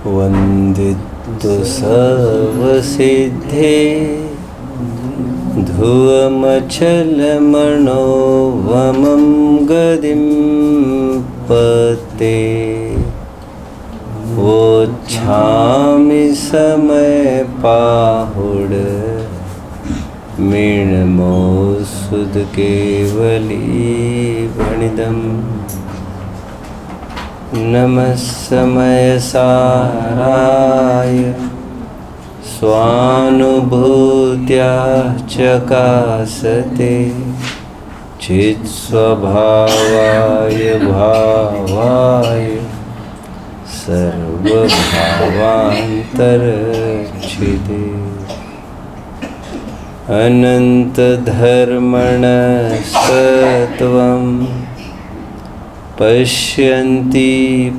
वन्दितु सर्वसिद्धे ध्रुवमचलमनोवमं गदिं पते वोच्छामि समयपाहुड मीनमोऽसुध केवलीवनिदम् नमः समयसाराय स्वानुभूत्या चकासते चित्स्वभावाय भावाय सर्वभावान्तरच्छिदे अनन्तधर्मणस्तत्त्वं पश्यन्ति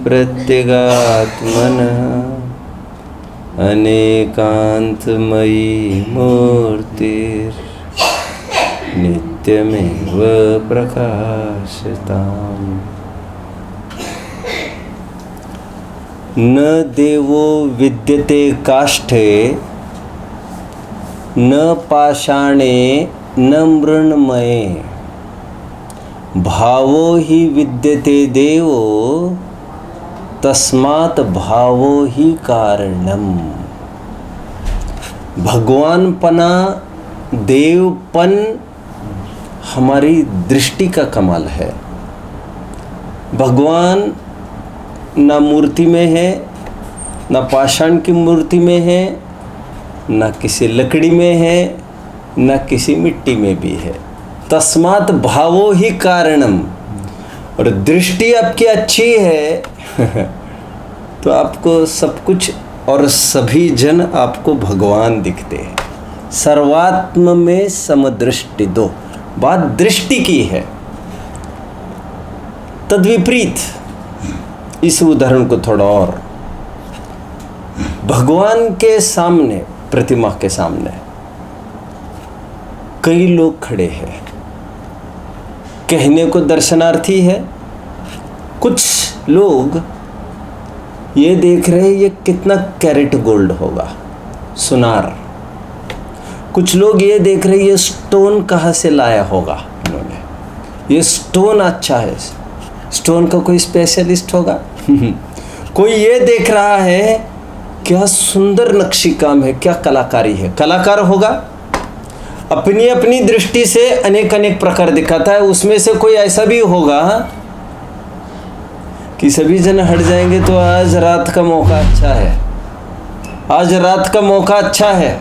प्रत्यगात्मनः अनेकान्तमयी मूर्तिर्नित्यमेव प्रकाशताम् न देवो विद्यते काष्ठे न पाषाणे न मृण्मये भावो हि विद्यते देवो तस्मात् भावो ही कारणम। भगवानपना देवपन हमारी दृष्टि का कमाल है। भगवान ना मूर्ति में है, ना पाषाण की मूर्ति में है, ना किसी लकड़ी में है, ना किसी मिट्टी में भी है। तस्मात् भावो ही कारणम। और दृष्टि आपकी अच्छी है तो आपको सब कुछ और सभी जन आपको भगवान दिखते हैं। सर्वात्म में समदृष्टि दो। बात दृष्टि की है। तद्विपरीत इस उदाहरण को थोड़ा और, भगवान के सामने, प्रतिमा के सामने कई लोग खड़े हैं। कहने को दर्शनार्थी है। कुछ लोग ये देख रहे हैं ये कितना कैरेट गोल्ड होगा, सुनार। कुछ लोग ये देख रहे हैं ये स्टोन कहाँ से लाया होगा इन्होंने, ये स्टोन अच्छा है, स्टोन का कोई स्पेशलिस्ट होगा। कोई ये देख रहा है क्या सुंदर नक्शी काम है, क्या कलाकारी है, कलाकार होगा। अपनी अपनी दृष्टि से अनेक अनेक प्रकार दिखाता है। उसमें से कोई ऐसा भी होगा कि सभी जन हट जाएंगे तो आज रात का मौका अच्छा है, आज रात का मौका अच्छा है,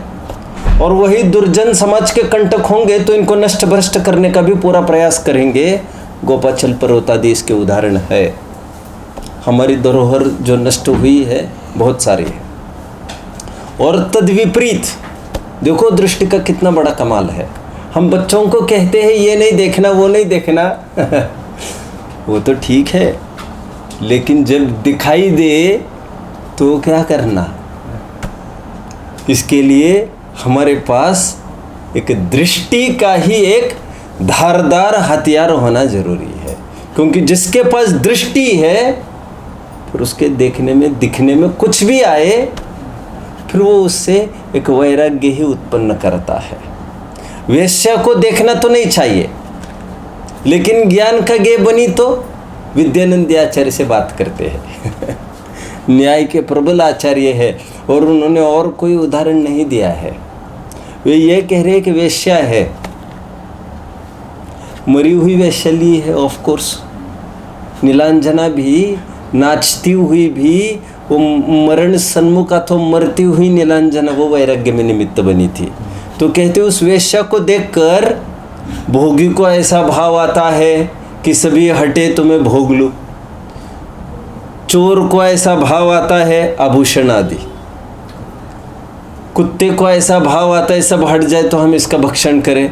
और वही दुर्जन समाज के कंटक होंगे तो इनको नष्ट भ्रष्ट करने का भी पूरा प्रयास करेंगे। गोपाचल पर्वतादि इसके उदाहरण है। हमारी धरोहर जो नष्ट हुई है बहुत सारी है। और तद्विपरीत देखो दृष्टि का कितना बड़ा कमाल है। हम बच्चों को कहते हैं ये नहीं देखना वो नहीं देखना वो तो ठीक है, लेकिन जब दिखाई दे तो क्या करना। इसके लिए हमारे पास एक दृष्टि का ही एक धारदार हथियार होना जरूरी है। क्योंकि जिसके पास दृष्टि है फिर उसके देखने में दिखने में कुछ भी आए फिर वो उससे एक वैराग्य ही उत्पन्न करता है। वेश्या को देखना तो नहीं चाहिए, लेकिन ज्ञान का गे बनी तो विद्यानंद आचार्य से बात करते हैं न्याय के प्रबल आचार्य है और उन्होंने और कोई उदाहरण नहीं दिया है। वे ये कह रहे हैं कि वेश्या है, मरी हुई वेश्या ली है। ऑफ कोर्स नीलांजना भी नाचती हुई भी वो मरण सन्मुखा तो मरती हुई नीलांजना वो वैराग्य में निमित्त बनी थी। तो कहते उस वेश्या को देखकर भोगी को ऐसा भाव आता है कि सभी हटे तो मैं भोग लूं। चोर को ऐसा भाव आता है आभूषण आदि। कुत्ते को ऐसा भाव आता है सब हट जाए तो हम इसका भक्षण करें।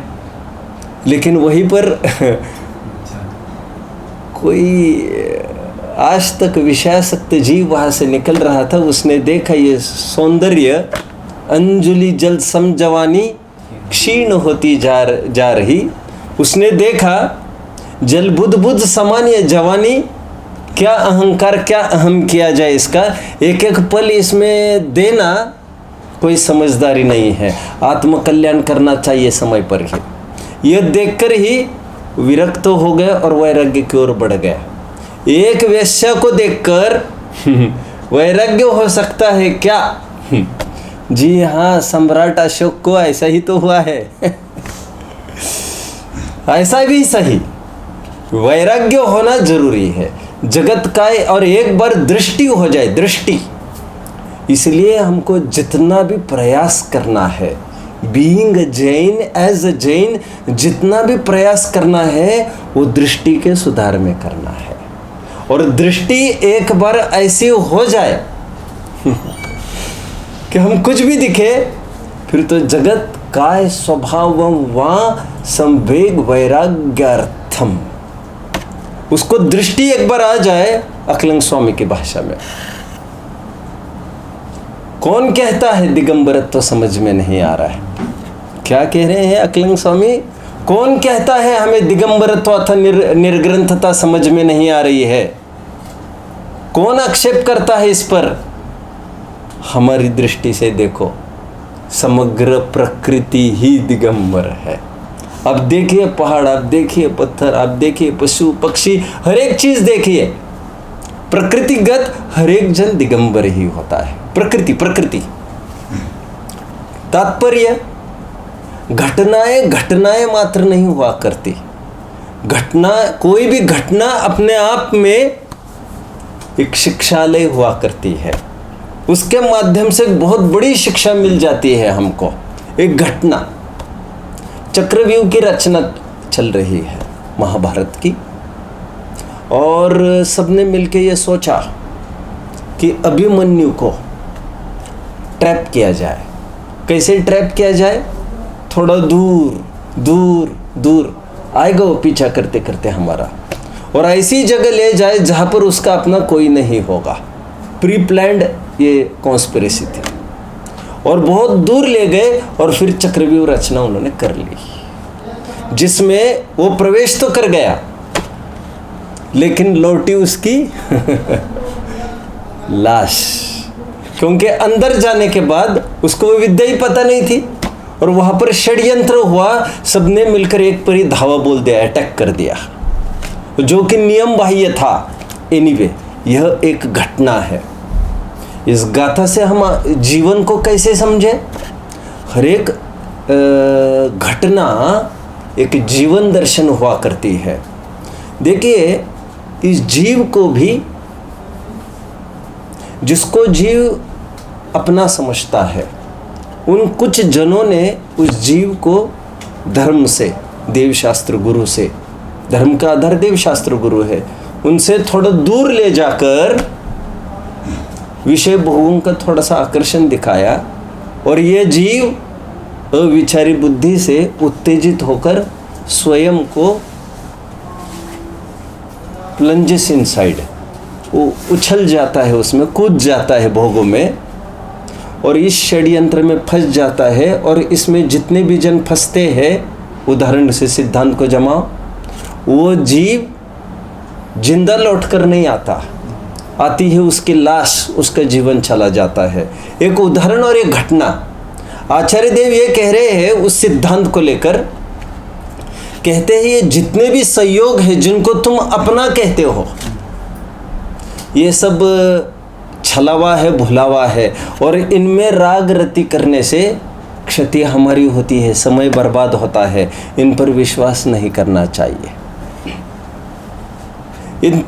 लेकिन वहीं पर कोई आज तक विषयासक्त जीव वहाँ से निकल रहा था, उसने देखा ये सौंदर्य अंजुलि जल सम जवानी क्षीण होती जा रही। उसने देखा जल बुध बुध समान ये जवानी क्या अहंकार, क्या अहम किया जाए इसका, एक एक पल इसमें देना कोई समझदारी नहीं है। आत्मकल्याण करना चाहिए समय पर ही। यह देखकर ही विरक्त हो गए और वैराग्य की ओर बढ़ गया। एक वेश्या को देखकर वैराग्य हो सकता है क्या? जी हाँ, सम्राट अशोक को ऐसा ही तो हुआ है। ऐसा भी सही, वैराग्य होना जरूरी है जगत का। और एक बार दृष्टि हो जाए, दृष्टि, इसलिए हमको जितना भी प्रयास करना है, being Jain, as a Jain, जितना भी प्रयास करना है वो दृष्टि के सुधार में करना है। और दृष्टि एक बार ऐसी हो जाए कि हम कुछ भी दिखे, फिर तो जगत काय स्वभावम वा संवेग वैराग्यार्थम, उसको दृष्टि एक बार आ जाए। अकलंग स्वामी की भाषा में कौन कहता है दिगंबरत्व तो समझ में नहीं आ रहा है? क्या कह रहे हैं अकलंग स्वामी? कौन कहता है हमें दिगंबरत्व अथवा निर्ग्रंथता समझ में नहीं आ रही है? कौन आक्षेप करता है इस पर? हमारी दृष्टि से देखो, समग्र प्रकृति ही दिगंबर है। अब देखिए पहाड़, आप देखिए पत्थर, आप देखिए पशु पक्षी, हर एक चीज देखिए, प्रकृतिगत हर एक जन दिगंबर ही होता है। प्रकृति तात्पर्य, घटनाएं मात्र नहीं हुआ करती। घटना, कोई भी घटना अपने आप में एक शिक्षालय हुआ करती है। उसके माध्यम से बहुत बड़ी शिक्षा मिल जाती है हमको। एक घटना, चक्रव्यूह की रचना चल रही है महाभारत की, और सबने मिलकर यह सोचा कि अभिमन्यु को ट्रैप किया जाए। कैसे ट्रैप किया जाए? थोड़ा दूर दूर दूर आएगा वो पीछा करते करते हमारा, और ऐसी जगह ले जाए जहां पर उसका अपना कोई नहीं होगा। प्री प्लान्ड ये कॉन्स्पिरेसी थी, और बहुत दूर ले गए और फिर चक्रव्यूह रचना उन्होंने कर ली, जिसमें वो प्रवेश तो कर गया लेकिन लौटी उसकी लाश, क्योंकि अंदर जाने के बाद उसको वो विद्या ही पता नहीं थी, और वहां पर षड्यंत्र हुआ। सबने मिलकर एक पर ही धावा बोल दिया, अटैक कर दिया, जो कि नियम बाह्य था। एनीवे, यह एक घटना है। इस गाथा से हम जीवन को कैसे समझे? हर एक घटना एक जीवन दर्शन हुआ करती है। देखिए, इस जीव को भी, जिसको जीव अपना समझता है, उन कुछ जनों ने उस जीव को धर्म से, देवशास्त्र गुरु से, धर्म का आधार देवशास्त्र गुरु है, उनसे थोड़ा दूर ले जाकर विषय भोगों का थोड़ा सा आकर्षण दिखाया, और ये जीव अविचारी बुद्धि से उत्तेजित होकर स्वयं को प्लंजेस इनसाइड, वो उछल जाता है, उसमें कूद जाता है भोगों में, और इस षड्यंत्र में फंस जाता है। और इसमें जितने भी जन फंसते हैं, उदाहरण से सिद्धांत को जमाओ, वो जीव जिंदा लौटकर नहीं आता, आती है उसकी लाश, उसका जीवन चला जाता है। एक उदाहरण और एक घटना। आचार्य देव ये कह रहे हैं उस सिद्धांत को लेकर, कहते हैं ये जितने भी संयोग है जिनको तुम अपना कहते हो, ये सब छलावा है, भुलावा है, और इनमें राग रति करने से क्षति हमारी होती है, समय बर्बाद होता है। इन पर विश्वास नहीं करना चाहिए। इन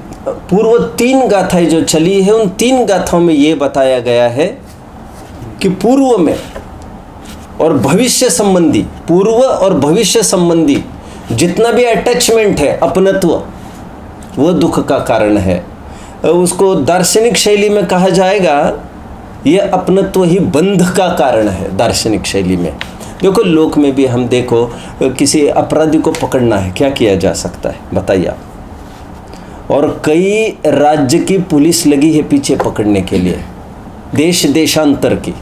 पूर्व 3 गाथाएं जो चली है, उन 3 गाथाओं में ये बताया गया है कि पूर्व में और भविष्य संबंधी, पूर्व और भविष्य संबंधी जितना भी अटैचमेंट है, अपनत्व, वो दुख का कारण है। उसको दार्शनिक शैली में कहा जाएगा, ये अपनत्व ही बंध का कारण है। दार्शनिक शैली में देखो, लोक में भी हम देखो, किसी अपराधी को पकड़ना है, क्या किया जा सकता है बताइए आप? और कई राज्य की पुलिस लगी है पीछे पकड़ने के लिए, देश देशांतर की।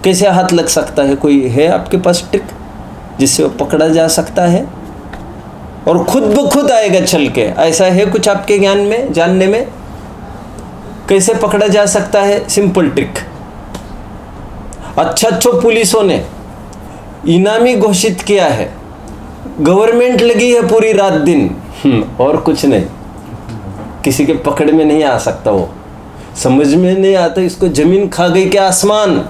कैसे हाथ लग सकता है? कोई है आपके पास ट्रिक जिससे वो पकड़ा जा सकता है? और खुद ब खुद आएगा चल के, ऐसा है कुछ आपके ज्ञान में, जानने में? कैसे पकड़ा जा सकता है? Simple trick. अच्छा पुलिसों ने इनामी घोषित किया है, गवर्नमेंट लगी है पूरी रात दिन, और कुछ नहीं, किसी के पकड़ में नहीं आ सकता। वो समझ में नहीं आता, इसको जमीन खा गई क्या आसमान।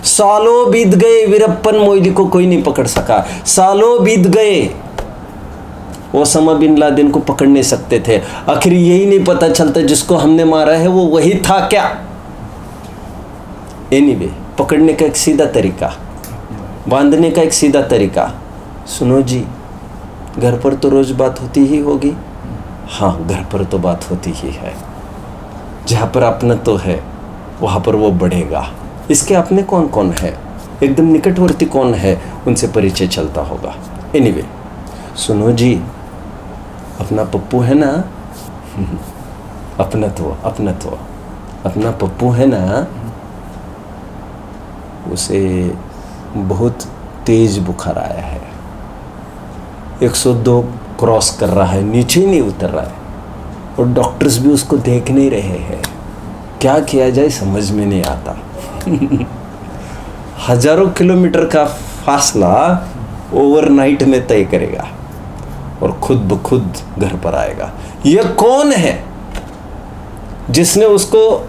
सालों बीत गए, वीरप्पन मोइली को कोई नहीं पकड़ सका। सालों बीत गए, ओसामा बिन लादेन को पकड़ नहीं सकते थे। आखिर यही नहीं पता चलता जिसको हमने मारा है वो वही था क्या? एनीवे, पकड़ने का एक सीधा तरीका, बांधने का एक सीधा तरीका। सुनो जी, घर पर तो रोज बात होती ही होगी। हाँ, घर पर तो बात होती ही है। जहाँ पर अपना तो है वहाँ पर वो बढ़ेगा। इसके अपने कौन कौन है, एकदम निकटवर्ती कौन है, उनसे परिचय चलता होगा। एनीवे, सुनो जी, अपना पप्पू है ना, अपना पप्पू है ना, उसे बहुत तेज बुखार आया है, 102 क्रॉस कर रहा है, नीचे ही नहीं उतर रहा है, और डॉक्टर्स भी उसको देख नहीं रहे हैं। क्या किया जाए समझ में नहीं आता। हजारों किलोमीटर का फासला ओवरनाइट में तय करेगा और खुद ब खुद घर पर आएगा। यह कौन है जिसने उसको,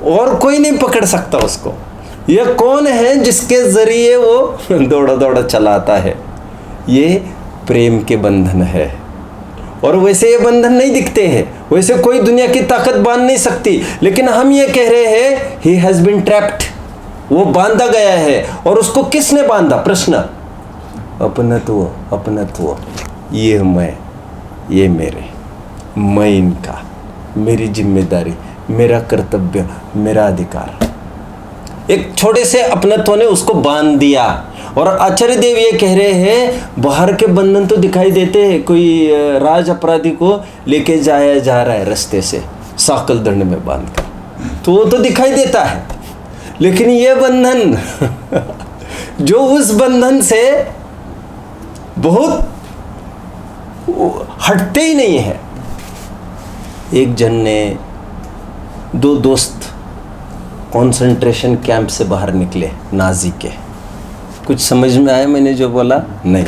और कोई नहीं पकड़ सकता उसको। यह कौन है जिसके जरिए वो दौड़ा दौड़ा चलाता है? ये प्रेम के बंधन है। और वैसे ये बंधन नहीं दिखते हैं, वैसे कोई दुनिया की ताकत बांध नहीं सकती, लेकिन हम ये कह रहे हैं ही हैज बीन ट्रैप्ड, वो बांधा गया है। और उसको किसने बांधा? प्रश्न। अपनत्व, ये मैं, ये मेरे, मैं इनका, मेरी जिम्मेदारी, मेरा कर्तव्य, मेरा अधिकार। एक छोटे से अपनत्व ने उसको बांध दिया। और आचार्य देव ये कह रहे हैं बाहर के बंधन तो दिखाई देते हैं, कोई राज अपराधी को लेके जाया जा रहा है रास्ते से साकल दंड में बांधकर, तो वो तो दिखाई देता है, लेकिन ये बंधन जो उस बंधन से बहुत हटते ही नहीं है। एक जन ने, दो दोस्त कंसंट्रेशन कैंप से बाहर निकले, नाजी के। कुछ समझ में आया मैंने जो बोला? नहीं।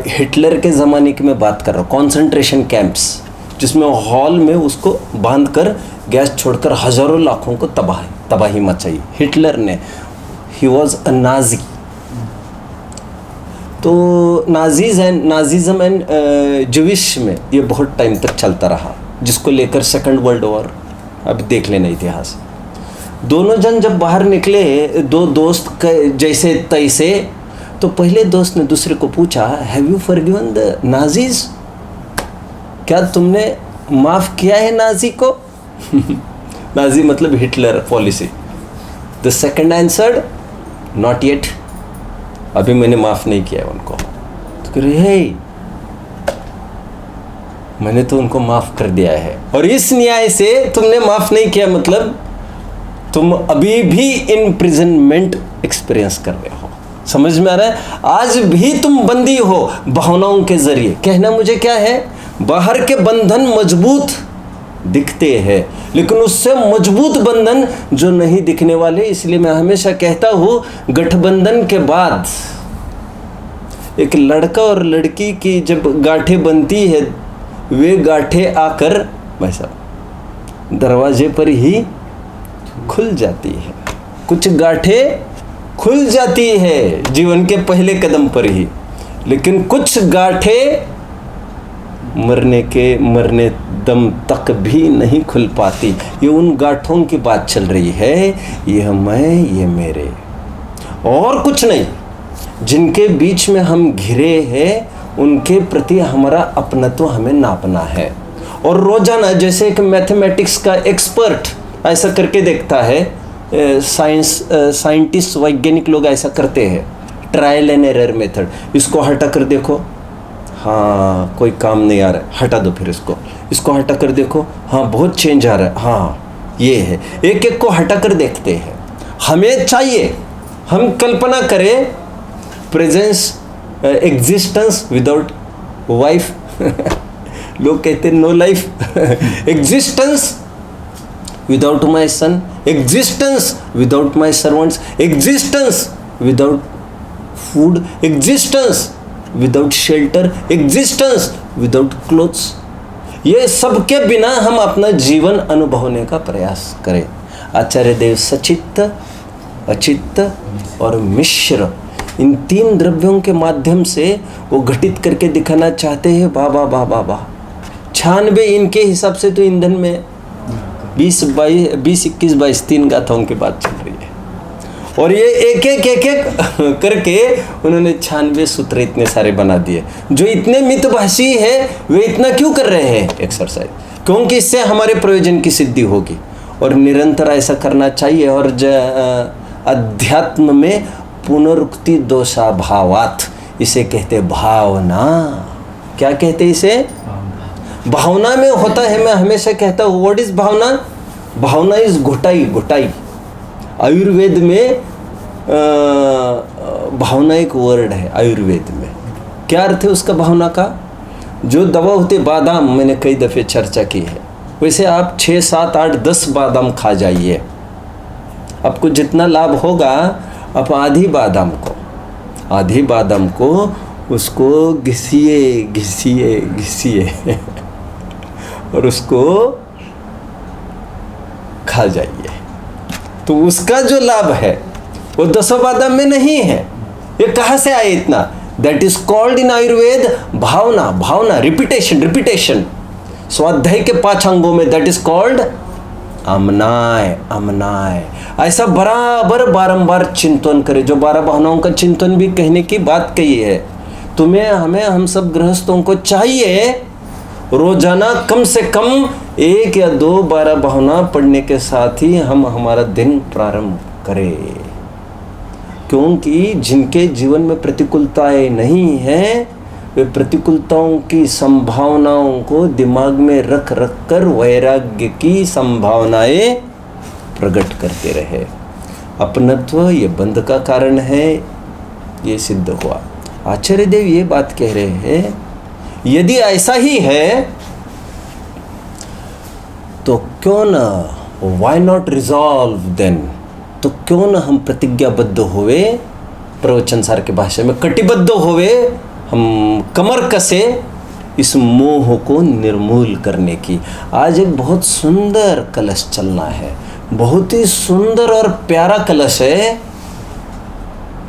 हिटलर के ज़माने की मैं बात कर रहा हूँ। कंसंट्रेशन कैंप्स जिसमें हॉल में उसको बांधकर गैस छोड़कर हजारों लाखों को तबाही मचाई हिटलर ने। He was a Nazi. तो नाजिज्म एंड ज्यूइश में ये बहुत टाइम तक चलता रहा, जिसको लेकर सेकंड वर्ल्ड वॉर, अब देख लेना इतिहास। दोनों जन जब बाहर निकले, दो दोस्त जैसे तैसे, तो पहले दोस्त ने दूसरे को पूछा, have you forgiven the Nazis? क्या तुमने माफ़ किया है नाजी को? नाजी मतलब Hitler policy. The second answered, not yet, अभी मैंने माफ़ नहीं किया उनको। तो कह रहे, हे, मैंने तो उनको माफ़ कर दिया है, और इस न्याय से तुमने माफ़ नहीं किया मतलब तुम अभी भी इम्प्रिजनमेंट एक्सपीरियंस कर रहे हो। समझ में आ रहा है? आज भी तुम बंदी हो भावनाओं के जरिए। कहना मुझे क्या है, बाहर के बंधन मजबूत दिखते हैं, लेकिन उससे मजबूत बंधन जो नहीं दिखने वाले। इसलिए मैं हमेशा कहता हूँ, गठबंधन के बाद एक लड़का और लड़की की जब गांठें बनती है, वे गांठें आकर भाई साहब दरवाजे पर ही खुल जाती है। कुछ गांठें खुल जाती है जीवन के पहले कदम पर ही, लेकिन कुछ गांठें मरने दम तक भी नहीं खुल पाती। ये उन गांठों की बात चल रही है। ये मैं, ये मेरे, और कुछ नहीं। जिनके बीच में हम घिरे हैं उनके प्रति हमारा अपनत्व हमें नापना है। और रोजाना जैसे एक मैथमेटिक्स का एक्सपर्ट ऐसा करके देखता है, साइंटिस्ट वैज्ञानिक लोग ऐसा करते हैं, ट्रायल एंड एरर मेथड। इसको हटा कर देखो, हाँ कोई काम नहीं आ रहा है, हटा दो फिर इसको हटा कर देखो, हाँ बहुत चेंज आ रहा है, हाँ ये है। एक एक को हटा कर देखते हैं। हमें चाहिए, हम कल्पना करें प्रेजेंस एग्जिस्टेंस विदाउट वाइफ लोग कहते no life, existence without my son, existence without my servants, existence without food, existence without shelter, existence without clothes. ये सब के बिना हम अपना जीवन अनुभवने का प्रयास करें। आचार्य देव सचित्त, अचित्त और मिश्र, इन 3 द्रव्यों के माध्यम से वो घटित करके दिखाना चाहते हैं। बाबा बाबा बा 96 इनके हिसाब से तो ईंधन में 20, 21, 22, 3 गाथाओं की बात चल रही है। और ये एक एक करके उन्होंने 96 सूत्र इतने सारे बना दिए। जो इतने मितभाषी है वे इतना क्यों कर रहे हैं एक्सरसाइज? क्योंकि इससे हमारे प्रयोजन की सिद्धि होगी और निरंतर ऐसा करना चाहिए। और अध्यात्म में पुनरुक्ति दोषाभावात, इसे कहते भावना। क्या कहते इसे? भावना में होता है, मैं हमेशा कहता हूँ what is bhavana? Bhavana is ghutai, घुटाई। आयुर्वेद में भावना एक वर्ड है आयुर्वेद में। क्या अर्थ है उसका भावना का? जो दवा होती बादाम, मैंने कई दफ़े चर्चा की है, वैसे आप 6, 7, 8, 10 बादाम खा जाइए, आपको जितना लाभ होगा आप आधी बादाम को उसको घिसिए घिसिए घिसिए और उसको खा जाइए, तो उसका जो लाभ है वो 10 बादाम में नहीं है। ये कहाँ से आए इतना? That is called in Ayurveda bhavana, bhavana, repetition, repetition. स्वाध्याय के 5 अंगों में that is called amnaya, amnaya. ऐसा बराबर बारंबार चिंतन करे। जो 12 भावनाओं का चिंतन भी कहने की बात कही है। तुम्हें, हमें, हम सब गृहस्थों को चाहिए रोजाना कम से कम 1 या 2 12 भावना पढ़ने के साथ ही हम हमारा दिन प्रारंभ करें। क्योंकि जिनके जीवन में प्रतिकूलताएं नहीं हैं, वे प्रतिकूलताओं की संभावनाओं को दिमाग में रख कर वैराग्य की संभावनाएं प्रकट करते रहे। अपनत्व ये बंध का कारण है, ये सिद्ध हुआ। आचार्य देव ये बात कह रहे हैं, यदि ऐसा ही है तो क्यों न, वाई नॉट रिजॉल्व देन, तो क्यों न हम प्रतिज्ञाबद्ध हुए, प्रवचन सार के भाषा में कटिबद्ध हुए, हम कमर कसे इस मोह को निर्मूल करने की। आज एक बहुत सुंदर कलश चलना है, बहुत ही सुंदर और प्यारा कलश है,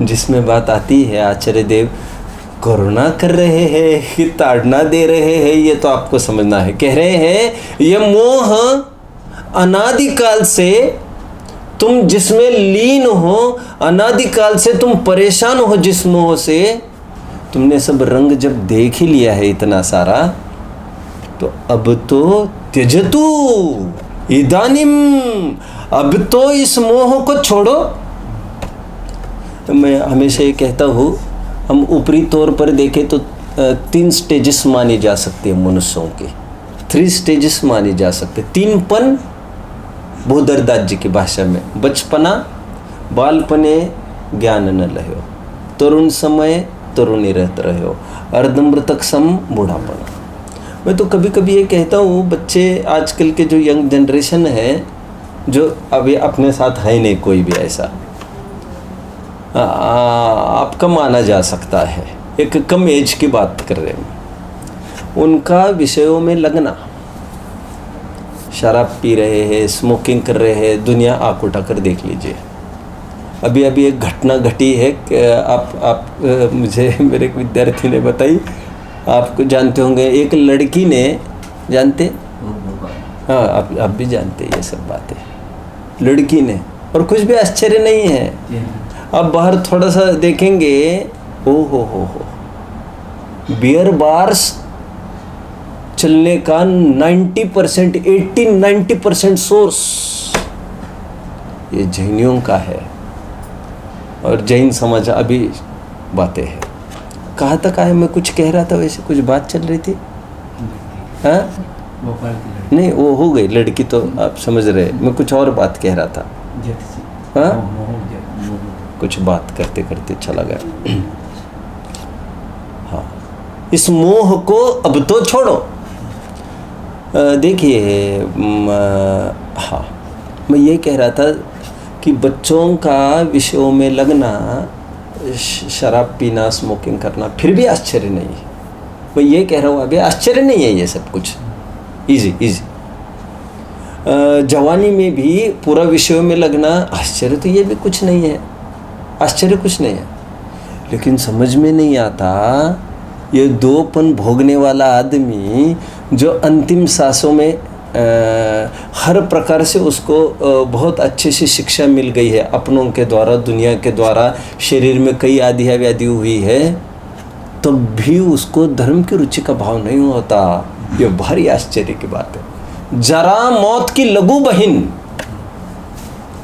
जिसमें बात आती है आचार्य देव करुणा कर रहे हैं कि ताड़ना दे रहे हैं, ये तो आपको समझना है। कह रहे हैं ये मोह अनादिकाल से तुम जिसमें लीन हो, अनादिकाल से तुम परेशान हो जिस मोह से, तुमने सब रंग जब देख ही लिया है इतना सारा, तो अब तो त्यजतु इदानीम, अब तो इस मोह को छोड़ो। मैं हमेशा ये कहता हूँ, हम ऊपरी तौर पर देखें तो 3 स्टेजेस मानी जा सकती है मनुष्यों की, 3 स्टेजेस मानी जा सकते। 3पन भूधरदास जी की भाषा में, बचपना, बालपने ज्ञान न लहो, तरुण समय तरुणी रहते रहो, अर्धमृतक सम बूढ़ापना। मैं तो कभी कभी ये कहता हूँ, बच्चे आजकल के जो यंग जनरेशन है, जो अभी अपने साथ है नहीं कोई भी ऐसा, आपका माना जा सकता है, एक कम एज की बात कर रहे हैं, उनका विषयों में लगना, शराब पी रहे हैं, स्मोकिंग कर रहे हैं, दुनिया आँख उठा कर देख लीजिए। अभी अभी एक घटना घटी है, आप मुझे मेरे एक विद्यार्थी ने बताई, आपको जानते होंगे, एक लड़की ने, जानते? हाँ, आप भी जानते ये सब बातें। लड़की ने, और कुछ भी आश्चर्य नहीं है। अब बाहर थोड़ा सा देखेंगे, ओ हो, बियर बार्स चलने का 90%, 80-90% सोर्स ये जैनियों का है। और जैन समाज अभी बातें हैं। कहाँ तक आए? मैं कुछ कह रहा था, वैसे कुछ बात चल रही थी। हाँ, नहीं, वो हो गई लड़की तो आप समझ रहे, मैं कुछ और बात कह रहा था। हाँ, कुछ बात करते करते चला गया। हाँ, इस मोह को अब तो छोड़ो। देखिए, हाँ, मैं ये कह रहा था कि बच्चों का विषयों में लगना, शराब पीना, स्मोकिंग करना, फिर भी आश्चर्य नहीं है। मैं ये कह रहा हूँ अभी आश्चर्य नहीं है, ये सब कुछ इजी। जवानी में भी पूरा विषयों में लगना आश्चर्य तो ये भी कुछ नहीं है, आश्चर्य कुछ नहीं है। लेकिन समझ में नहीं आता ये दोपन भोगने वाला आदमी जो अंतिम सांसों में हर प्रकार से उसको बहुत अच्छे से शिक्षा मिल गई है, अपनों के द्वारा, दुनिया के द्वारा, शरीर में कई आधिया व्याधि हुई है, तो भी उसको धर्म की रुचि का भाव नहीं होता। ये भारी आश्चर्य की बात है। जरा मौत की लघु बहिन,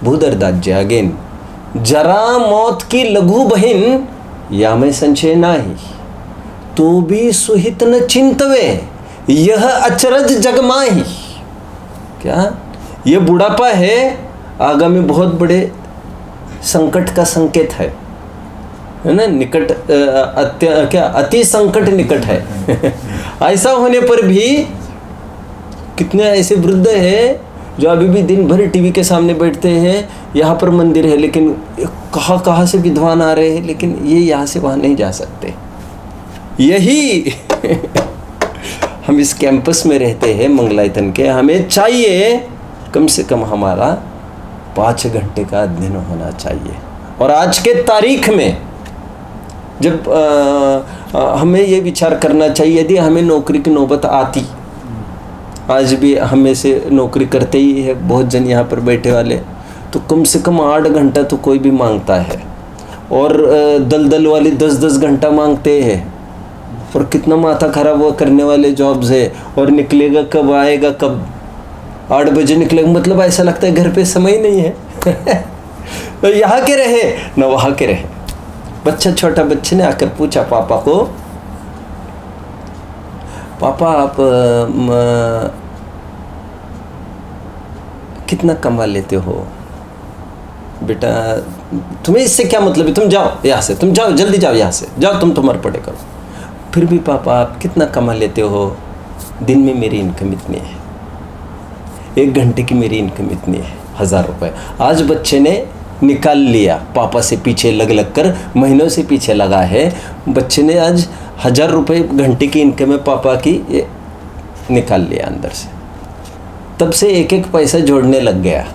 भूदरदास अगेन, जरा मौत की लघु बहिन, या मैं संशय नाही, तो भी सुहित न चिंतवे, यह अचरज जगमाही। क्या ये बुढ़ापा है, आगामी बहुत बड़े संकट का संकेत है ना? निकट अति संकट निकट है। ऐसा होने पर भी कितने ऐसे वृद्ध हैं जो अभी भी दिन भर टीवी के सामने बैठते हैं। यहाँ पर मंदिर है, लेकिन कहाँ से विद्वान आ रहे हैं, लेकिन ये यहाँ से वहाँ नहीं जा सकते। यही हम इस कैंपस में रहते हैं मंगलायतन के, हमें चाहिए कम से कम हमारा 5 घंटे का अध्ययन होना चाहिए। और आज के तारीख में जब हमें ये विचार करना चाहिए, यदि हमें नौकरी की नौबत आती, आज भी हम में से नौकरी करते ही है बहुत जन यहाँ पर बैठे वाले, तो कम से कम 8 घंटा तो कोई भी मांगता है, और दलदल वाली 10-10 घंटा मांगते हैं, और कितना माथा खराब हुआ करने वाले जॉब्स है। और निकलेगा कब, आएगा कब, 8 बजे निकलेगा, मतलब ऐसा लगता है घर पे समय नहीं है। तो यहाँ के रहे न वहाँ के रहे। बच्चा, छोटा बच्चे ने आकर पूछा पापा को, पापा आप कितना कमा लेते हो? बेटा तुम्हें इससे क्या मतलब है, तुम जाओ यहाँ से, तुम जाओ, जल्दी जाओ यहाँ से, जाओ तुम तुम्हारे पढ़े करो। फिर भी पापा आप कितना कमा लेते हो? दिन में मेरी इनकम इतनी है, 1 घंटे की मेरी इनकम इतनी है, 1000 रुपये। आज बच्चे ने निकाल लिया, पापा से पीछे लग कर, महीनों से पीछे लगा है, बच्चे ने आज 1000 रुपये घंटे की इनकम है पापा की, ये निकाल लिया अंदर से। तब से एक एक पैसा जोड़ने लग गया,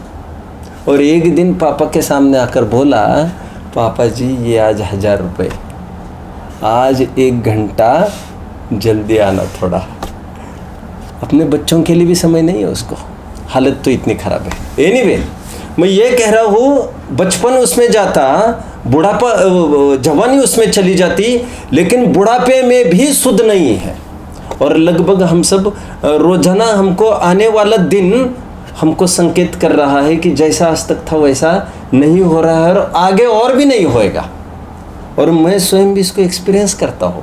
और एक दिन पापा के सामने आकर बोला, पापा जी ये आज 1000 रुपये, आज 1 घंटा जल्दी आना थोड़ा। अपने बच्चों के लिए भी समय नहीं है उसको, हालत तो इतनी ख़राब है। एनीवे, मैं ये कह रहा हूँ, बचपन उसमें जाता, बुढ़ापा, जवानी उसमें चली जाती, लेकिन बुढ़ापे में भी सुध नहीं है। और लगभग हम सब रोजाना, हमको आने वाला दिन हमको संकेत कर रहा है कि जैसा आज तक था वैसा नहीं हो रहा है, और आगे और भी नहीं होएगा। और मैं स्वयं भी इसको एक्सपीरियंस करता हूँ।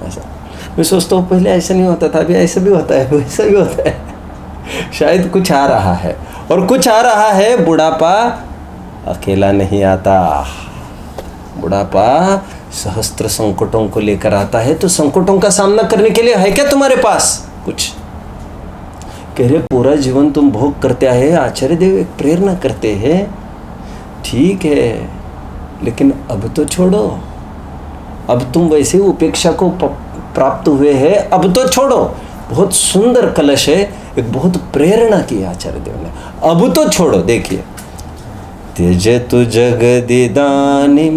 ऐसा मैं सोचता हूँ पहले ऐसा नहीं होता था, अभी ऐसा भी होता है, वैसा भी होता है। शायद कुछ आ रहा है, और कुछ आ रहा है। बुढ़ापा अकेला नहीं आता, बुढ़ापा सहस्त्र संकटों को लेकर आता है। तो संकटों का सामना करने के लिए है क्या तुम्हारे पास कुछ? कह रहे पूरा जीवन तुम भोग करते आए, आचार्य देव एक प्रेरणा करते हैं, ठीक है, लेकिन अब तो छोड़ो। अब तुम वैसे ही उपेक्षा को प्राप्त हुए हैं, अब तो छोड़ो। बहुत सुंदर कलश है, एक बहुत प्रेरणा की आचार्य देव ने, अब तो छोड़ो। देखिए, त्यजतु जगदिदानीं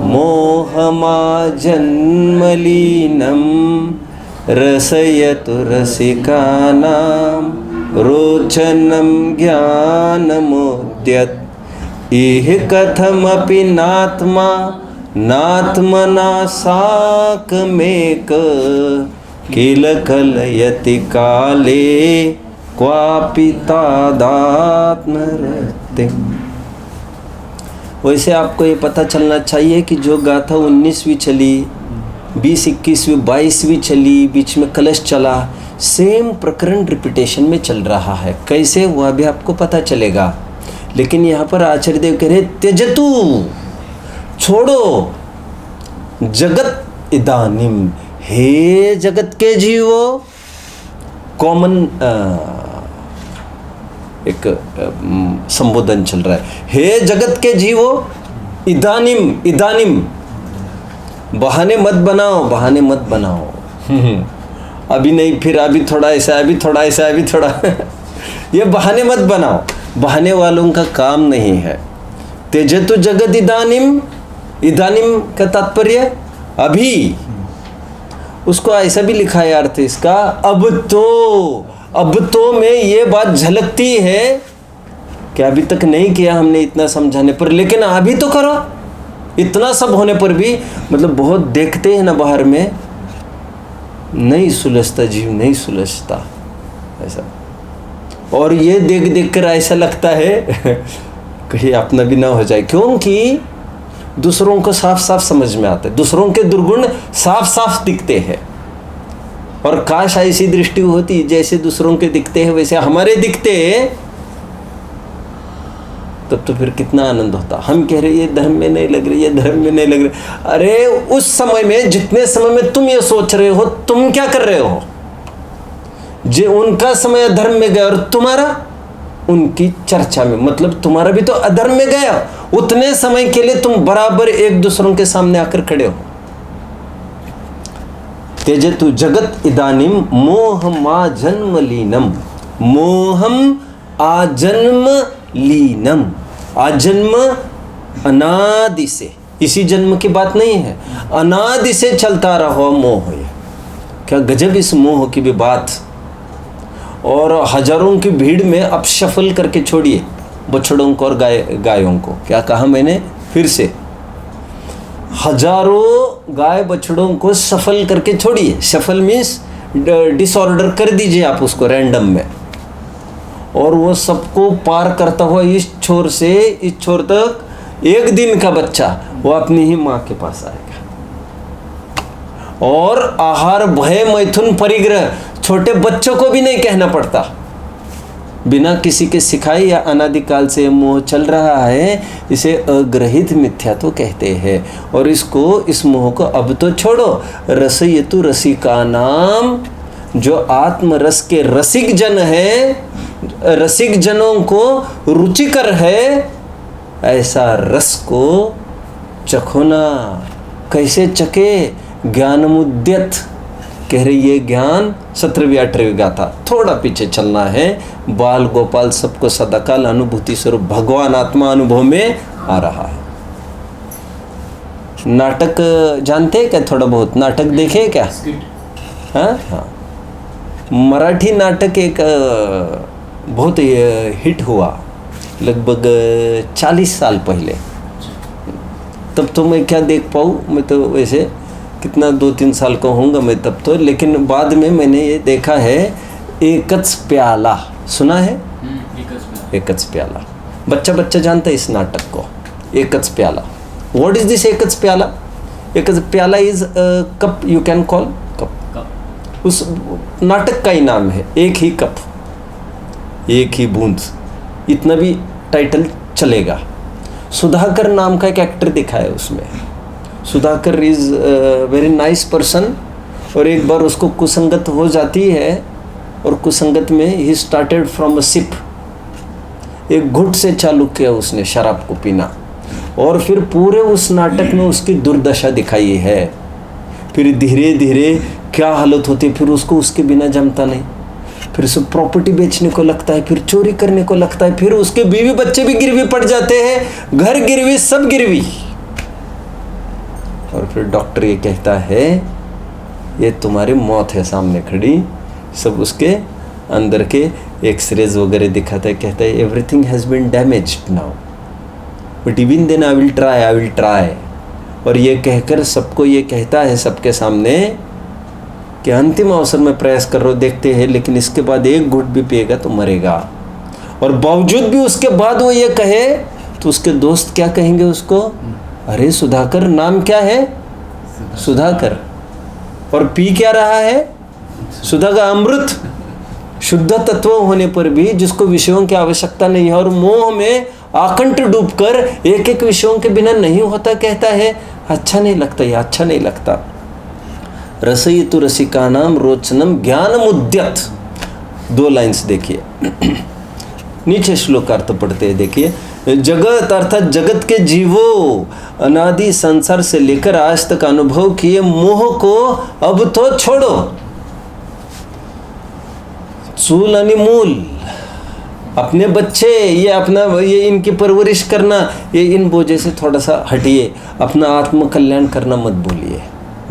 मोहमा जन्मलीनं, रसयतु रसिकानां रोचनं ज्ञानमुद्यत। इह कथमपि नात्मा नात्मना साकमेक, किल कलयति काले क्वापि तादात्मरते। वैसे आपको ये पता चलना चाहिए कि जो गाथा 19वीं चली, 20, 21वीं, 22वीं चली, बीच में कलश चला, सेम प्रकरण रिपीटेशन में चल रहा है। कैसे वह भी आपको पता चलेगा। लेकिन यहाँ पर आचार्य देव कह रहे त्यजतु, छोड़ो, जगत इदानीम, हे जगत के जीवो, कॉमन एक संबोधन चल रहा है। हे जगत के जीवो इदानिम इदानिम, बहाने मत बनाओ, बहाने मत बनाओ। अभी नहीं, फिर अभी थोड़ा ऐसा, अभी थोड़ा ऐसा, अभी थोड़ा ये बहाने मत बनाओ, बहाने वालों का काम नहीं है। तेजतु जगत इदानिम, इदानिम का तात्पर्य अभी, उसको ऐसा भी लिखा है अर्थ इसका, अब तो में ये बात झलकती है कि अभी तक नहीं किया हमने इतना समझाने पर, लेकिन अभी तो करो। इतना सब होने पर भी, मतलब बहुत देखते हैं ना बाहर में, नहीं सुलझता जीव, नहीं सुलझता ऐसा। और ये देख देख कर ऐसा लगता है कहीं अपना भी ना हो जाए, क्योंकि दूसरों को साफ साफ समझ में आता है, दूसरों के दुर्गुण साफ साफ दिखते हैं। और काश ऐसी दृष्टि होती, जैसे दूसरों के दिखते हैं वैसे हमारे दिखते, तब तो फिर कितना आनंद होता। हम कह रहे ये धर्म में नहीं लग रही, ये धर्म में नहीं लग रही। अरे उस समय में, जितने समय में तुम ये सोच रहे हो, तुम क्या कर रहे हो? जो उनका समय धर्म में गया और तुम्हारा उनकी चर्चा में, मतलब तुम्हारा भी तो अधर्म में गया। उतने समय के लिए तुम बराबर एक दूसरों के सामने आकर खड़े हो। त्यजतु जगत इदानीम मोहम आजन्म लीनम, मोहम आजन्म लीनम। आजन्म अनादि से, इसी जन्म की बात नहीं है, अनादि से चलता रहो मोह। क्या गजब इस मोह की भी बात। और हजारों की भीड़ में अब शफल करके छोड़िए बछड़ों को और गायों को। क्या कहा मैंने फिर से, हजारों गाय बछड़ों को सफल करके छोड़िए। सफल मीन्स डिसऑर्डर कर दीजिए आप उसको रैंडम में, और वो सबको पार करता हुआ इस छोर से इस छोर तक, एक दिन का बच्चा वो अपनी ही माँ के पास आएगा। और आहार भय मैथुन परिग्रह, छोटे बच्चों को भी नहीं कहना पड़ता, बिना किसी के सिखाए या अनादिकाल से मोह चल रहा है। इसे अग्रहित मिथ्या तो कहते हैं। और इसको, इस मोह को अब तो छोड़ो। रसयतु रसिका नाम, जो आत्म रस के रसिक जन है, रसिक जनों को रुचिकर है, ऐसा रस को चखो ना। कैसे चखे? ज्ञानमुद्यत, कह रही ये ज्ञान 17वीं 18वीं गाथा, थोड़ा पीछे चलना है। बाल गोपाल सबको सदाकाल अनुभूति स्वरूप भगवान आत्मा अनुभव में आ रहा है। नाटक जानते हैं क्या? थोड़ा बहुत नाटक देखे क्या? हाँ हाँ, मराठी नाटक एक बहुत हिट हुआ लगभग 40 साल पहले। तब तो मैं क्या देख पाऊँ, मैं तो वैसे कितना 2-3 साल का होऊंगा मैं तब तो, लेकिन बाद में मैंने ये देखा है। एकच प्याला सुना है? एकच प्याला, बच्चा बच्चा जानता है इस नाटक को। एकच प्याला, व्हाट इज दिस एकच प्याला? एकच प्याला is cup, you can call cup. उस नाटक का ही नाम है, एक ही कप, एक ही बूंद, इतना भी टाइटल चलेगा। सुधाकर नाम का एक एक्टर दिखा है उसमें। Sudhakar is very nice person, और एक बार उसको कुसंगत हो जाती है, और कुसंगत में ही स्टार्टेड फ्रॉम अ सिप, एक घुट से चालू किया उसने शराब को पीना, और फिर पूरे उस नाटक में उसकी दुर्दशा दिखाई है। फिर धीरे धीरे क्या हालत होती है, फिर उसको उसके बिना जमता नहीं, फिर उसे प्रॉपर्टी बेचने को लगता है, फिर चोरी करने को लगता है, फिर उसके बीवी बच्चे भी गिरवी पड़ जाते हैं, घर गिरवी, सब गिरवी। और फिर डॉक्टर ये कहता है ये तुम्हारी मौत है सामने खड़ी। सब उसके अंदर के एक्सरेज वगैरह दिखाता है, कहता है everything has been damaged now, but even then I will try. और ये कहकर सबको ये कहता है सबके सामने कि अंतिम अवसर में प्रयास कर रहे हो, देखते हैं, लेकिन इसके बाद एक घुट भी पिएगा तो मरेगा। और बावजूद भी उसके बाद वो ये कहे तो उसके दोस्त क्या कहेंगे उसको? अरे सुधाकर, नाम क्या है? सुधाकर, और पी क्या रहा है? सुधा का अमृत। शुद्ध तत्व होने पर भी जिसको विषयों की आवश्यकता नहीं है और मोह में आकंठ डूबकर एक एक विषयों के बिना नहीं होता, कहता है अच्छा नहीं लगता, ये अच्छा नहीं लगता। रसयतु रसिकानाम रोचनम ज्ञानमुद्यत, 2 लाइन्स देखिए, नीचे श्लोकार्थ पढ़ते हैं। देखिए, जगत अर्थात जगत के जीवों अनादि संसार से लेकर आज तक अनुभव किए मोह को अब तो छोड़ो। चूल आणि मूल, अपने बच्चे, ये इनकी परवरिश करना, ये इन बोझे से थोड़ा सा हटिए, अपना आत्म कल्याण करना मत भूलिए।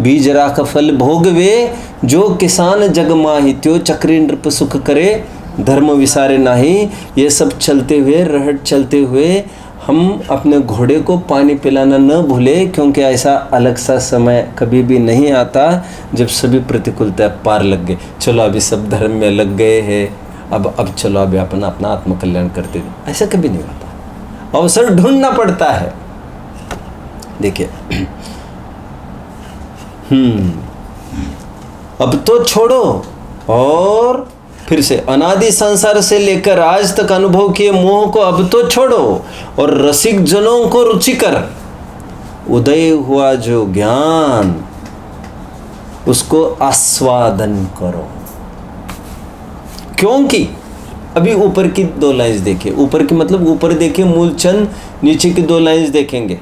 बीज राख फल भोगवे, जो किसान जग माहि, त्यो चक्री नृप सुख करे, धर्म विसारे नाही। ये सब चलते हुए, रहट चलते हुए हम अपने घोड़े को पानी पिलाना न भूले, क्योंकि ऐसा अलग सा समय कभी भी नहीं आता जब सभी प्रतिकूलता पार लग गए। चलो अभी सब धर्म में लग गए हैं, अब चलो अभी अपना आत्मकल्याण करते हैं, ऐसा कभी नहीं होता। अवसर ढूंढना पड़ता है। देखिए, अब तो छोड़ो, और फिर से अनादि संसार से लेकर आज तक अनुभव किए मोह को अब तो छोड़ो, और रसिक जनों को रुचिकर उदय हुआ जो ज्ञान, उसको आस्वादन करो। क्योंकि अभी ऊपर की 2 लाइन्स देखिए, ऊपर की मतलब ऊपर देखिए मूलचंद, नीचे की 2 लाइन्स देखेंगे।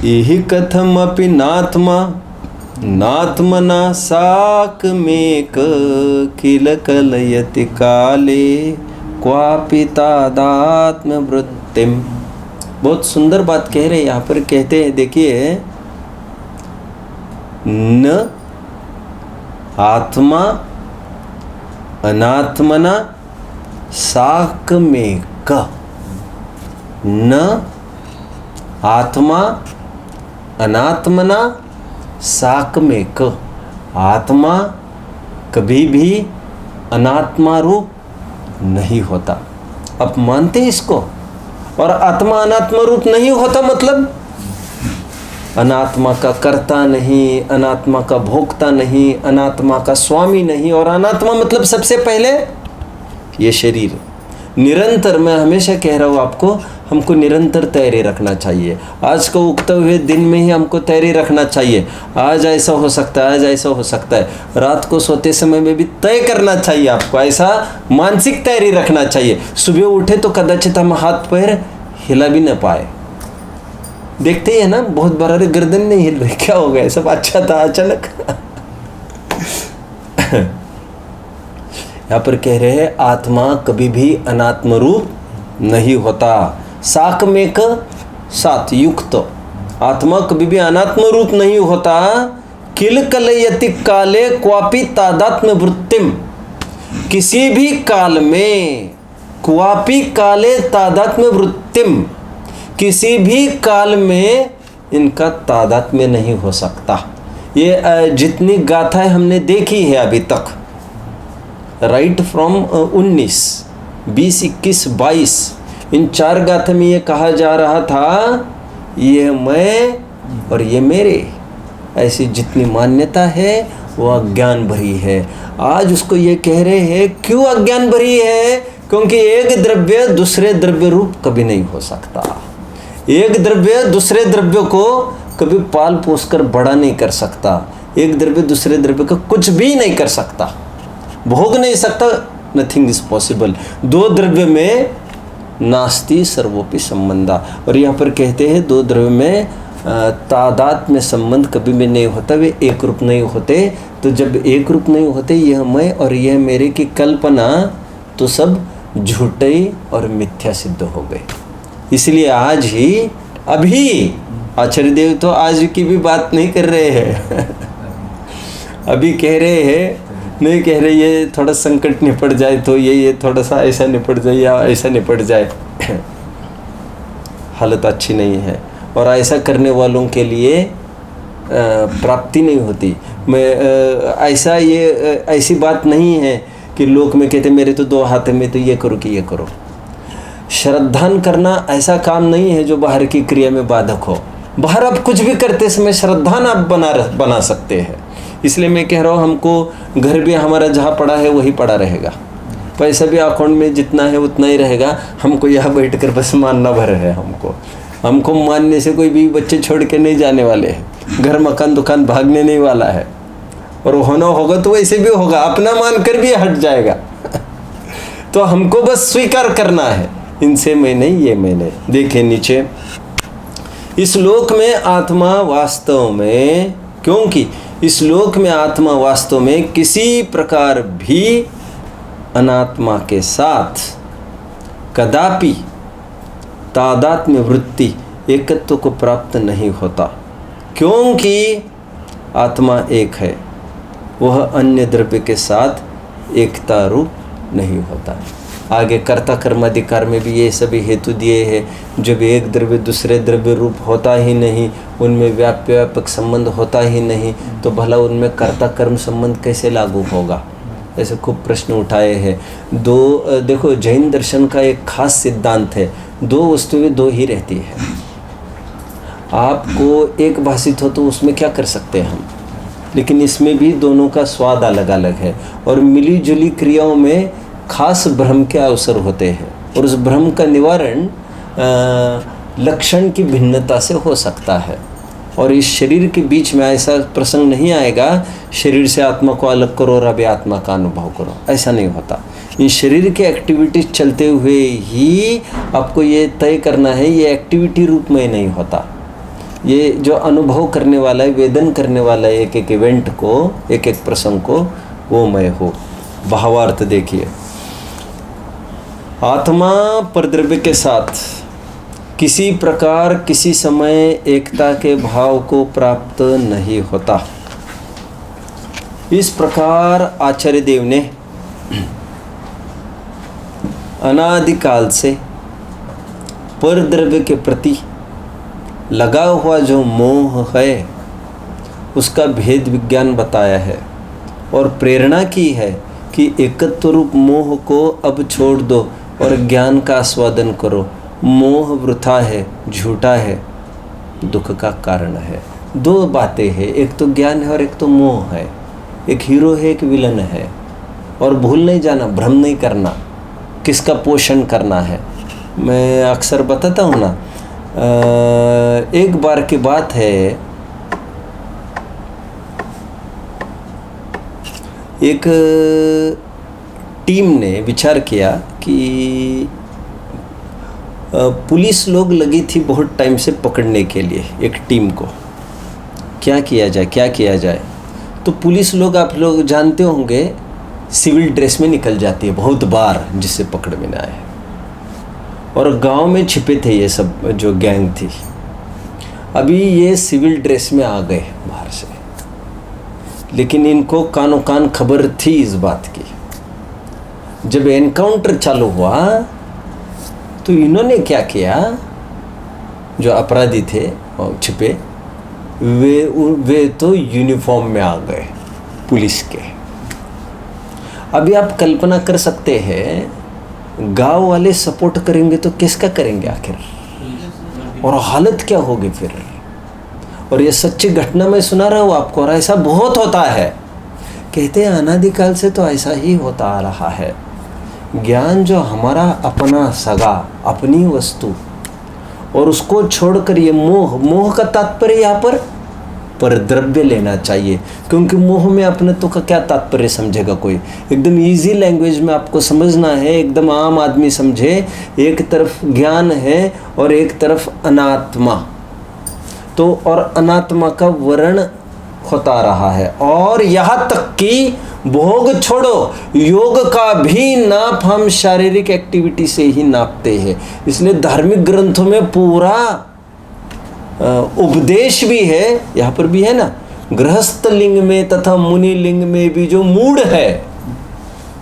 यही कथम अपि नात्मा नात्मना साकमेक किल कलयति काले क्वापि तादात्म वृत्तिम। बहुत सुंदर बात कह रहे हैं यहाँ पर, कहते हैं देखिए, न आत्मा अनात्मना साकमेक, न आत्मा अनात्मना साकमेक। आत्मा कभी भी अनात्मा रूप नहीं होता। अब मानते हैं इसको? और आत्मा अनात्मा रूप नहीं होता मतलब अनात्मा का कर्ता नहीं, अनात्मा का भोक्ता नहीं, अनात्मा का स्वामी नहीं। और अनात्मा मतलब सबसे पहले ये शरीर। निरंतर, मैं हमेशा कह रहा हूँ आपको, हमको निरंतर तैयारी रखना चाहिए। आज को उगते हुए दिन में ही हमको तैयारी रखना चाहिए। आज ऐसा हो सकता है, आज ऐसा हो सकता है। रात को सोते समय में भी तय करना चाहिए आपको, ऐसा मानसिक तैयारी रखना चाहिए। सुबह उठे तो कदाचित हम हाथ पैर हिला भी न पाए। देखते ही है ना, बहुत बार अरे गर्दन नहीं हिल रही, क्या हो गया, सब अच्छा था अचानक। यहाँ पर कह रहे हैं आत्मा कभी भी अनात्म रूप नहीं होता। साकमेक, सात युक्त, आत्मा कभी भी अनात्म रूप नहीं होता। किल कलयति काले क्वापि तादात्म्य वृत्तिम, किसी भी काल में, क्वापि काले तादात्म्य वृत्तिम, किसी भी काल में इनका तादात्म्य नहीं हो सकता। ये जितनी गाथाएं हमने देखी है अभी तक, राइट फ्रॉम 19, 20, 21, 22, इन 4 गाथा में ये कहा जा रहा था ये मैं और ये मेरे, ऐसी जितनी मान्यता है वो अज्ञान भरी है। आज उसको ये कह रहे हैं क्यों अज्ञान भरी है? क्योंकि एक द्रव्य दूसरे द्रव्य रूप कभी नहीं हो सकता। एक द्रव्य दूसरे द्रव्य को कभी पाल पोस कर बड़ा नहीं कर सकता। एक द्रव्य दूसरे द्रव्य का कुछ भी नहीं कर सकता, भोग नहीं सकता। Nothing is possible. 2 द्रव्य में नास्ति सर्वोपि संबंधा। और यहाँ पर कहते हैं 2 द्रव्य में तादात में संबंध कभी भी नहीं होता, वे एक रूप नहीं होते। तो जब एक रूप नहीं होते, यह मैं और यह मेरे की कल्पना तो सब झूठे और मिथ्या सिद्ध हो गए। इसलिए आज ही, अभी आचार्य देव तो आज की भी बात नहीं कर रहे हैं। अभी कह रहे हैं, नहीं कह रहे ये थोड़ा संकट निपट जाए तो ये थोड़ा सा ऐसा निपट जाए या ऐसा निपट जाए, हालत अच्छी नहीं है। और ऐसा करने वालों के लिए प्राप्ति नहीं होती। मैं ऐसा ये ऐसी बात नहीं है कि लोक में कहते मेरे तो 2 हाथ में तो ये करो कि ये करो। श्रद्धान करना ऐसा काम नहीं है जो बाहर की क्रिया में बाधक हो। बाहर आप कुछ भी करते समय श्रद्धान आप बना सकते हैं। इसलिए मैं कह रहा हूँ, हमको घर भी हमारा जहाँ पड़ा है वही पड़ा रहेगा, पैसा भी अकाउंट में जितना है उतना ही रहेगा। हमको यहाँ बैठकर बस मानना भर है। हमको मानने से कोई भी बच्चे छोड़ के नहीं जाने वाले हैं। घर मकान दुकान भागने नहीं वाला है। और होना होगा तो वैसे भी होगा, अपना मानकर भी हट जाएगा। तो हमको बस स्वीकार करना है, इनसे मैं नहीं, ये मैं नहीं। देखिए नीचे, इस लोक में आत्मा वास्तव में, क्योंकि इस लोक में आत्मा वास्तव में किसी प्रकार भी अनात्मा के साथ कदापि तादात्म्य वृत्ति एकत्व को प्राप्त नहीं होता, क्योंकि आत्मा एक है, वह अन्य द्रव्य के साथ एकता रूप नहीं होता। आगे कर्ता कर्माधिकार में भी ये सभी हेतु दिए हैं। जब एक द्रव्य दूसरे द्रव्य रूप होता ही नहीं, उनमें व्यापक संबंध होता ही नहीं, तो भला उनमें कर्ता कर्म संबंध कैसे लागू होगा? ऐसे खूब प्रश्न उठाए हैं। देखो जैन दर्शन का एक खास सिद्धांत है, दो वस्तुएं दो ही रहती है। आपको एक भाषित हो तो उसमें क्या कर सकते हैं हम, लेकिन इसमें भी दोनों का स्वाद अलग अलग है। और मिली जुली क्रियाओं में खास भ्रम के अवसर होते हैं, और उस भ्रम का निवारण लक्षण की भिन्नता से हो सकता है। और इस शरीर के बीच में ऐसा प्रसंग नहीं आएगा, शरीर से आत्मा को अलग करो और अभी आत्मा का अनुभव करो, ऐसा नहीं होता। इन शरीर के एक्टिविटीज चलते हुए ही आपको ये तय करना है, ये एक्टिविटी रूप में नहीं होता। ये जो अनुभव करने वाला है, वेदन करने वाला है एक एक इवेंट को, एक एक प्रसंग को, वो मैं हो। भावार्थ देखिए, आत्मा परद्रव्य के साथ किसी प्रकार किसी समय एकता के भाव को प्राप्त नहीं होता। इस प्रकार आचार्य देव ने अनादिकाल से परद्रव्य के प्रति लगा हुआ जो मोह है उसका भेद विज्ञान बताया है, और प्रेरणा की है कि एकत्व रूप मोह को अब छोड़ दो और ज्ञान का आस्वादन करो। मोह वृथा है, झूठा है, दुख का कारण है। दो बातें हैं, एक तो ज्ञान है और एक तो मोह है। एक हीरो है, एक विलन है। और भूल नहीं जाना, भ्रम नहीं करना, किसका पोषण करना है। मैं अक्सर बताता हूँ ना, एक बार की बात है, एक टीम ने विचार किया कि पुलिस लोग लगी थी बहुत टाइम से पकड़ने के लिए एक टीम को, क्या किया जाए। तो पुलिस लोग, आप लोग जानते होंगे, सिविल ड्रेस में निकल जाती है बहुत बार जिससे पकड़ में ना आए। और गांव में छिपे थे ये सब जो गैंग थी। अभी ये सिविल ड्रेस में आ गए बाहर से, लेकिन इनको कानो कान खबर थी इस बात की। जब एनकाउंटर चालू हुआ तो इन्होंने क्या किया, जो अपराधी थे और छिपे, वे तो यूनिफॉर्म में आ गए पुलिस के। अभी आप कल्पना कर सकते हैं, गांव वाले सपोर्ट करेंगे तो किसका करेंगे आखिर, और हालत क्या होगी फिर। और ये सच्ची घटना मैं सुना रहा हूँ आपको, और ऐसा बहुत होता है। कहते हैं अनादिकाल से तो ऐसा ही होता आ रहा है। ज्ञान जो हमारा अपना सगा, अपनी वस्तु, और उसको छोड़कर ये मोह का तात्पर्य यहाँ पर परद्रव्य लेना चाहिए, क्योंकि मोह में अपनत्व का क्या तात्पर्य समझेगा कोई। एकदम इजी लैंग्वेज में आपको समझना है, एकदम आम आदमी समझे। एक तरफ ज्ञान है और एक तरफ अनात्मा, तो और अनात्मा का वर्ण होता रहा है। और यहाँ तक कि भोग छोड़ो, योग का भी नाप हम शारीरिक एक्टिविटी से ही नापते हैं। इसलिए धार्मिक ग्रंथों में पूरा उपदेश भी है, यहाँ पर भी है ना, गृहस्थ लिंग में तथा मुनि लिंग में भी जो मूड है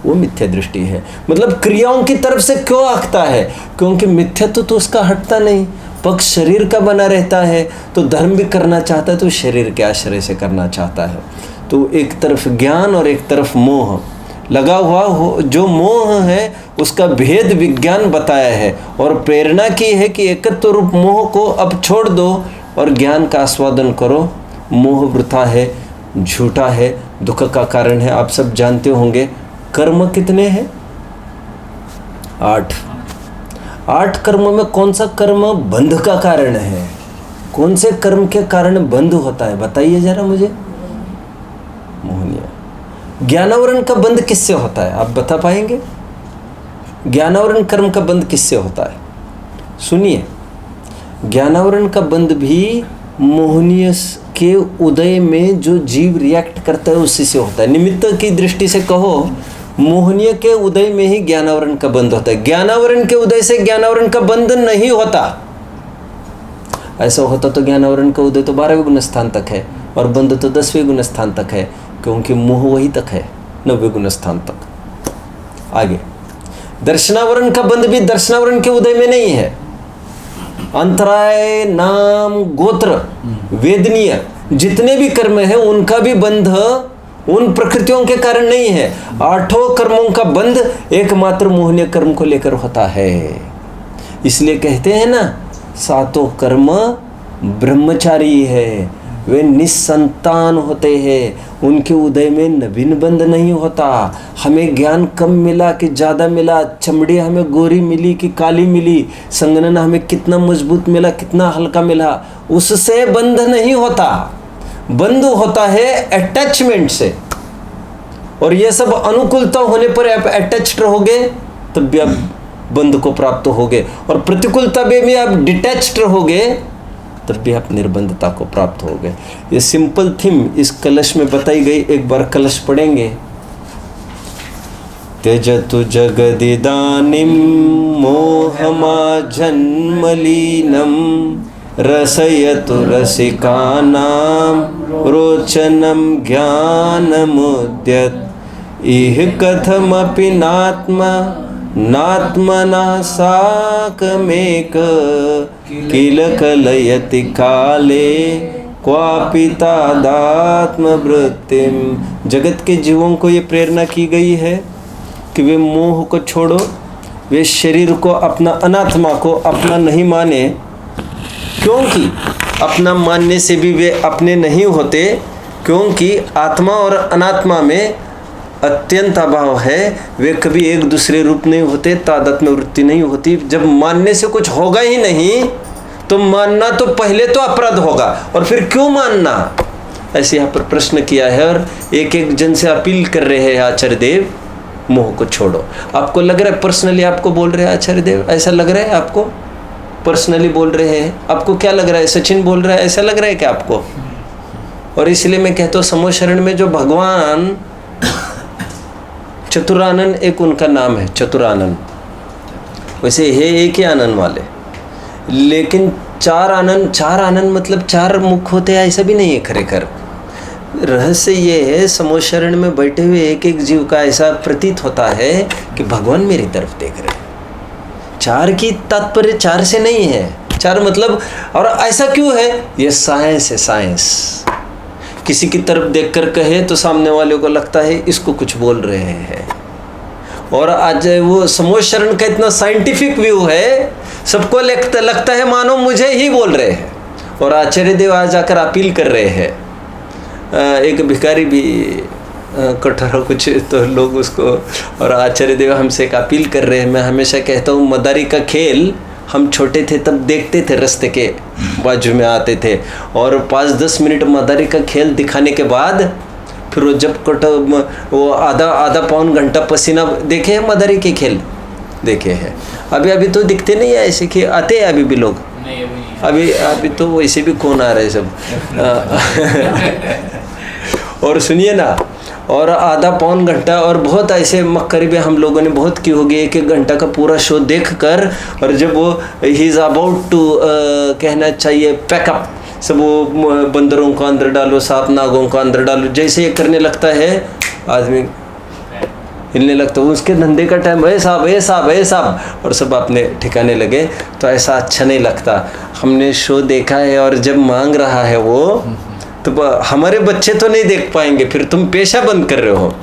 वो मिथ्या दृष्टि है। मतलब क्रियाओं की तरफ से क्यों आंकता है, क्योंकि मिथ्यात्व तो उसका हटता नहीं, पक्ष शरीर का बना रहता है। तो धर्म भी करना चाहता है तो शरीर के आश्रय से करना चाहता है। तो एक तरफ ज्ञान और एक तरफ मोह लगा हुआ हो। जो मोह है उसका भेद विज्ञान बताया है, और प्रेरणा की है कि एकत्व रूप मोह को अब छोड़ दो और ज्ञान का आस्वादन करो। मोह वृथा है, झूठा है, दुख का कारण है। आप सब जानते होंगे कर्म कितने हैं? 8 कर्म में कौन सा कर्म बंध का कारण है? कौन से कर्म के कारण बंध होता है बताइए जरा मुझे। मोहनीय ज्ञानावरण का बंध किससे होता है, आप बता पाएंगे? ज्ञानावरण कर्म का बंध किससे होता है? सुनिए, ज्ञानावरण का बंध भी मोहनीय के उदय में जो जीव रिएक्ट करता है उसी से होता है। निमित्त की दृष्टि से कहो, मोहनीय के उदय में ही ज्ञानावरण का बंध होता है। ज्ञानावरण के उदय से ज्ञानावरण का बंध नहीं होता। ऐसा होता तो ज्ञानावरण का उदय तो 12वें गुण स्थान तक है और बंध तो 10वें गुण स्थान तक है, क्योंकि मोह वही तक है 9वें गुण स्थान तक। आगे दर्शनावरण का बंध भी दर्शनावरण के उदय में नहीं है। अंतराय, नाम, गोत्र, वेदनीय जितने भी कर्म है उनका भी बंध उन प्रकृतियों के कारण नहीं है। 8 कर्मों का बंध एकमात्र मोहनीय कर्म को लेकर होता है। इसलिए कहते हैं ना, 7 कर्म ब्रह्मचारी है, वे निसंतान होते हैं, उनके उदय में नवीन बंध नहीं होता। हमें ज्ञान कम मिला कि ज़्यादा मिला, चमड़ी हमें गोरी मिली कि काली मिली, संगनन हमें कितना मजबूत मिला कितना हल्का मिला, उससे बंध नहीं होता। बंध होता है अटैचमेंट से, और ये सब अनुकूलता होने पर आप अटैच्ड रहोगे तब भी आप बंध को प्राप्त होगे, और प्रतिकूलता में भी आप डिटैच्ड रहोगे तब भी आप निर्बंधता को प्राप्त हो गए। ये सिंपल थीम इस कलश में बताई गई। एक बार कलश पढ़ेंगे। त्यजतु जगदिदानीं मोहमा जन्मलीनं रसयतु रसिकानां रोचनं ज्ञानमुद्यत इह कथमपि नात्मना साकमेक किल कलयति काले क्वापि तादात्मवृत्तिम। जगत के जीवों को ये प्रेरणा की गई है कि वे मोह को छोड़ो, वे शरीर को अपना, अनात्मा को अपना नहीं माने, क्योंकि अपना मानने से भी वे अपने नहीं होते, क्योंकि आत्मा और अनात्मा में अत्यंत अभाव है। वे कभी एक दूसरे रूप नहीं होते, तादात्म्य वृत्ति नहीं होती। जब मानने से कुछ होगा ही नहीं तो मानना तो पहले तो अपराध होगा, और फिर क्यों मानना, ऐसे यहाँ पर प्रश्न किया है। और एक एक जन से अपील कर रहे हैं आचार्य देव, मोह को छोड़ो। आपको लग रहा है पर्सनली आपको बोल रहे हैं आचार्य देव? ऐसा लग रहा है आपको पर्सनली बोल रहे हैं? आपको क्या लग रहा है? सचिन बोल रहा है, ऐसा लग रहा है क्या आपको? और इसलिए मैं कहता हूँ समूह शरण में जो भगवान चतुरानन, एक उनका नाम है चतुरानन, वैसे है एक ही आनंद वाले, लेकिन 4 आनंद मतलब 4 मुख होते हैं ऐसा भी नहीं है। खरेखर रहस्य ये है, समूह शरण में बैठे हुए एक एक जीव का ऐसा प्रतीत होता है कि भगवान मेरी तरफ देख रहे हैं। 4 की तात्पर्य 4 से नहीं है, 4 मतलब, और ऐसा क्यों है? ये साइंस है, साइंस। किसी की तरफ देखकर कहे तो सामने वाले को लगता है इसको कुछ बोल रहे हैं, और आज वो समूह शरण का इतना साइंटिफिक व्यू है, सबको लगता है मानो मुझे ही बोल रहे हैं। और आचार्य देव आज आकर अपील कर रहे हैं। एक भिखारी भी कठोर कुछ तो लोग उसको, और आचार्य देव हमसे एक अपील कर रहे हैं। मैं हमेशा कहता हूँ मदारी का खेल हम छोटे थे तब देखते थे, रास्ते के बाजू में आते थे, और 5-10 मिनट मदारी का खेल दिखाने के बाद फिर वो जब वो आधा पौन घंटा पसीना देखे हैं, मदारी के खेल देखे हैं। अभी तो दिखते नहीं है ऐसे कि आते हैं अभी भी लोग, अभी तो वैसे भी कौन आ रहे सब। और सुनिए ना, और आधा पौन घंटा, और बहुत ऐसे मकरीबे हम लोगों ने बहुत की होगी, 1-1 घंटा का पूरा शो देखकर, और जब वो ही इज़ अबाउट टू कहना चाहिए पैकअप, सब वो बंदरों को अंदर डालो, 7 नागों को अंदर डालो, जैसे ये करने लगता है आदमी हिलने लगता है, उसके धंधे का टाइम है साहब, और सब अपने ठिकाने लगे। तो ऐसा अच्छा नहीं लगता। हमने शो देखा है, और जब मांग रहा है वो, तो हमारे बच्चे तो नहीं देख पाएंगे, फिर तुम पेशा बंद कर रहे हो।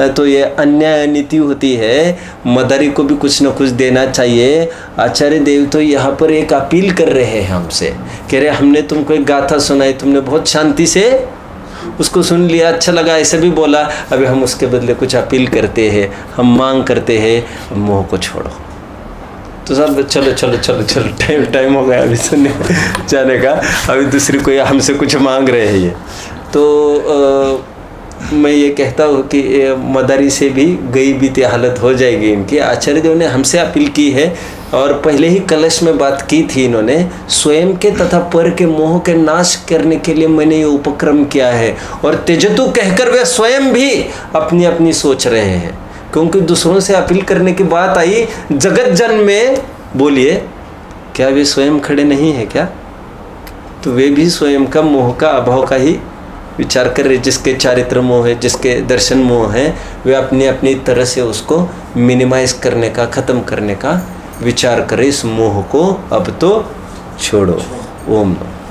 तो ये अन्याय नीति होती है। मदारी को भी कुछ न कुछ देना चाहिए। आचार्य देव तो यहाँ पर एक अपील कर रहे हैं हमसे, कह रहे हमने तुमको एक गाथा सुनाई, तुमने बहुत शांति से उसको सुन लिया, अच्छा लगा, ऐसे भी बोला, अभी हम उसके बदले कुछ अपील करते हैं, हम मांग करते हैं, मोह को छोड़ो। तो सब चलो टाइम हो गया अभी सुनने जाने का। अभी दूसरी कोई हमसे कुछ मांग रहे हैं ये। तो मैं ये कहता हूँ कि मदारी से भी गई बीती हालत हो जाएगी इनकी। आचार्य देव ने हमसे अपील की है और पहले ही कलश में बात की थी इन्होंने, स्वयं के तथा पर के मोह के नाश करने के लिए मैंने ये उपक्रम किया है। और त्यजतु कहकर वे स्वयं भी अपनी अपनी सोच रहे हैं, क्योंकि दूसरों से अपील करने की बात आई जगत जन में। बोलिए, क्या वे स्वयं खड़े नहीं है क्या? तो वे भी स्वयं का मोह का अभाव का ही विचार कर रहे। जिसके चारित्र मोह है, जिसके दर्शन मोह है, वे अपनी अपनी तरह से उसको मिनिमाइज करने का, ख़त्म करने का विचार करें। इस मोह को अब तो छोड़ो। ओम नमः।